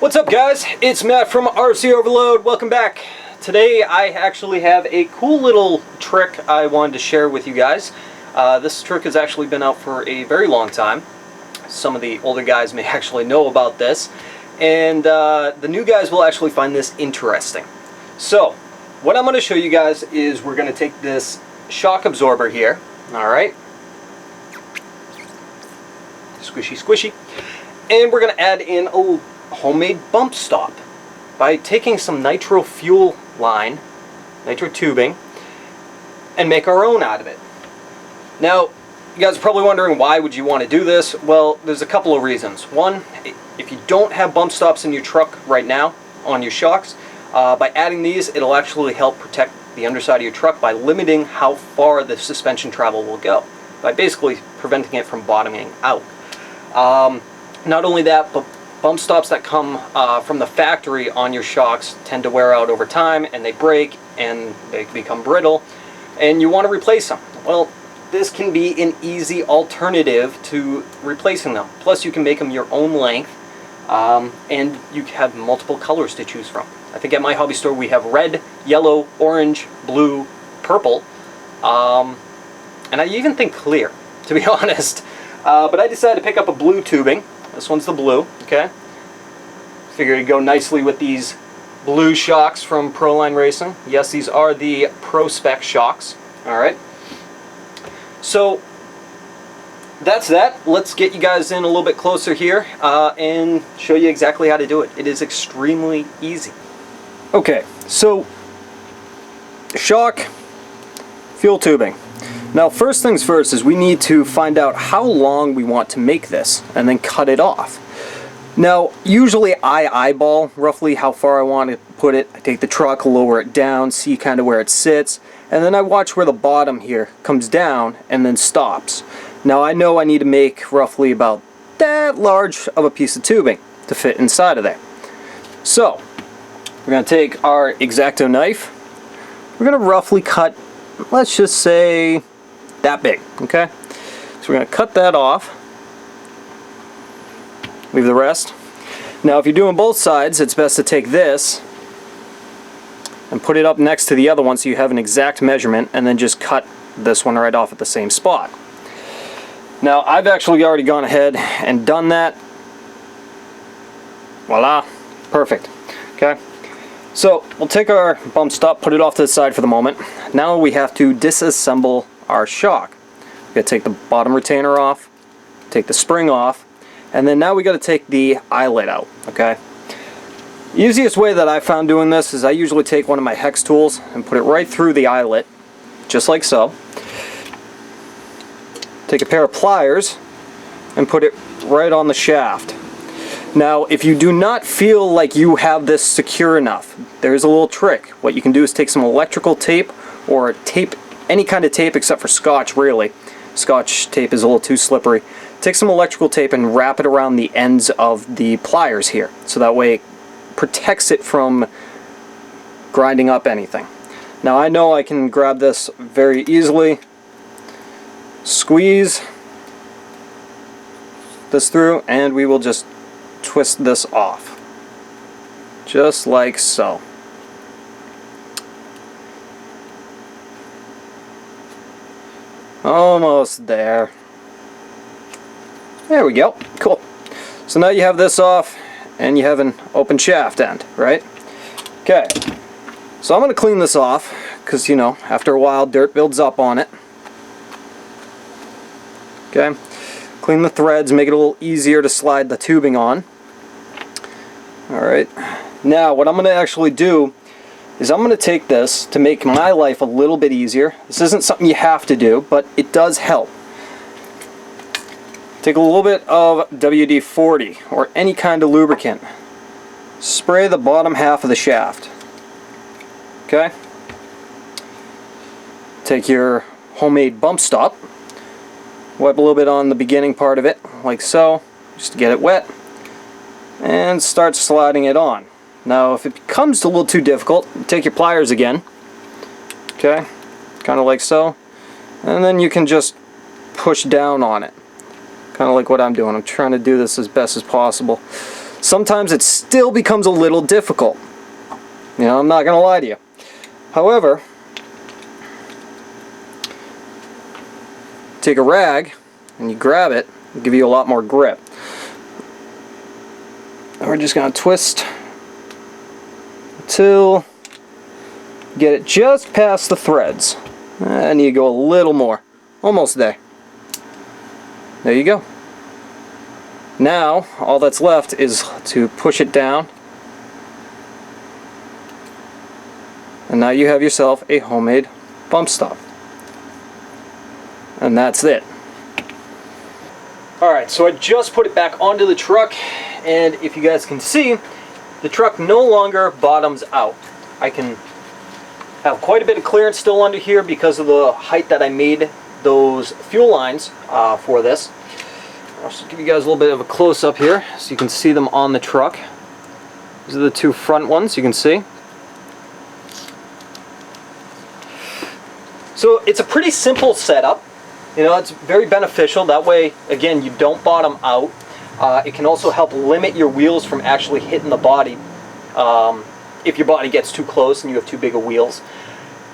What's up, guys? It's Matt from RC Overload. Welcome back. Today I actually have a cool little trick I wanted to share with you guys. This trick has actually been out for a very long time. Some of the older guys may actually know about this, and the new guys will actually find this interesting. So what I'm going to show you guys is we're going to take this shock absorber here, alright, squishy squishy, and we're going to add in a homemade bump stop by taking some nitro fuel line, nitro tubing, and make our own out of it. Now, you guys are probably wondering, why would you want to do this? Well, there's a couple of reasons. One, if you don't have bump stops in your truck right now on your shocks, by adding these, it'll actually help protect the underside of your truck by limiting how far the suspension travel will go, by basically preventing it from bottoming out. Not only that, but bump stops that come from the factory on your shocks tend to wear out over time, and they break and they become brittle, and you want to replace them. Well, this can be an easy alternative to replacing them. Plus, you can make them your own length, and you have multiple colors to choose from. I think at my hobby store we have red, yellow, orange, blue, purple, and I even think clear, to be honest. But I decided to pick up a blue tubing. This one's the blue, okay? Figured it'd go nicely with these blue shocks from Proline Racing. Yes, these are the Pro-Spec shocks, alright? So, that's that. Let's get you guys in a little bit closer here and show you exactly how to do it. It is extremely easy. Okay, so, shock, fuel tubing. Now, first things first is we need to find out how long we want to make this and then cut it off. Now, usually I eyeball roughly how far I want to put it. I take the truck, lower it down, see kind of where it sits, and then I watch where the bottom here comes down and then stops. Now, I know I need to make roughly about that large of a piece of tubing to fit inside of there. So, we're going to take our X-Acto knife. We're going to roughly cut, let's just say, that big, okay? So we're going to cut that off. Leave the rest. Now, if you're doing both sides, it's best to take this and put it up next to the other one so you have an exact measurement, and then just cut this one right off at the same spot. Now, I've actually already gone ahead and done that. Voila, perfect. Okay, so we'll take our bump stop, put it off to the side for the moment. Now we have to disassemble our shock. We gotta take the bottom retainer off, take the spring off, and then now we gotta take the eyelet out, okay? Easiest way that I found doing this is I usually take one of my hex tools and put it right through the eyelet, just like so. Take a pair of pliers and put it right on the shaft. Now, if you do not feel like you have this secure enough, there's a little trick. What you can do is take some electrical tape, or tape, any kind of tape except for Scotch, really. Scotch tape is a little too slippery. Take some electrical tape and wrap it around the ends of the pliers here, so that way it protects it from grinding up anything. Now, I know I can grab this very easily, squeeze this through, and we will just twist this off, just like so. Almost there. There we go. Cool. So now you have this off, and you have an open shaft end, right? Okay. So I'm going to clean this off, because, you know, after a while dirt builds up on it. Okay. Clean the threads, make it a little easier to slide the tubing on. Alright. Now, what I'm going to actually do is I'm going to take this to make my life a little bit easier. This isn't something you have to do, but it does help. Take a little bit of WD-40 or any kind of lubricant. Spray the bottom half of the shaft. Okay? Take your homemade bump stop. Wipe a little bit on the beginning part of it, like so, just to get it wet, and start sliding it on. Now, if it becomes a little too difficult, take your pliers again, okay, kind of like so, and then you can just push down on it. kind of like what I'm doing. I'm trying to do this as best as possible. Sometimes it still becomes a little difficult. You know, I'm not going to lie to you. However, take a rag and you grab it, it'll give you a lot more grip. And we're just going to twist until you get it just past the threads. And you go a little more. Almost there. There you go. Now, all that's left is to push it down. And now you have yourself a homemade bump stop. And that's it. Alright, so I just put it back onto the truck, and if you guys can see, the truck no longer bottoms out. I can have quite a bit of clearance still under here because of the height that I made those fuel lines for this. I'll just give you guys a little bit of a close-up here so you can see them on the truck. These are the two front ones you can see. So it's a pretty simple setup. You know, it's very beneficial. That way, again, you don't bottom out. It can also help limit your wheels from actually hitting the body if your body gets too close and you have too big of wheels.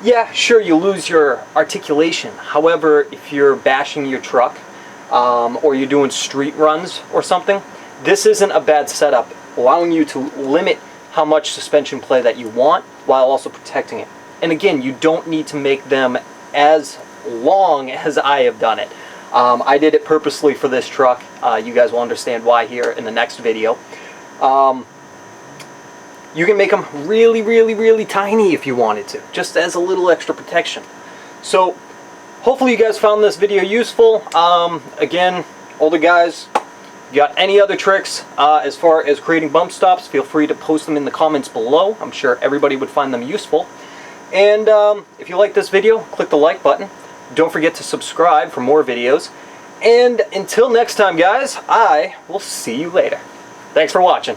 Yeah, sure, you lose your articulation. However, if you're bashing your truck or you're doing street runs or something, this isn't a bad setup, allowing you to limit how much suspension play that you want while also protecting it. And again, you don't need to make them as long as I have done it. I did it purposely for this truck. You guys will understand why here in the next video. You can make them really, really, really tiny if you wanted to, just as a little extra protection. So hopefully you guys found this video useful. Again, older guys, you got any other tricks as far as creating bump stops, feel free to post them in the comments below. I'm sure everybody would find them useful. And if you like this video, click the like button. Don't forget to subscribe for more videos. And until next time, guys, I will see you later. Thanks for watching.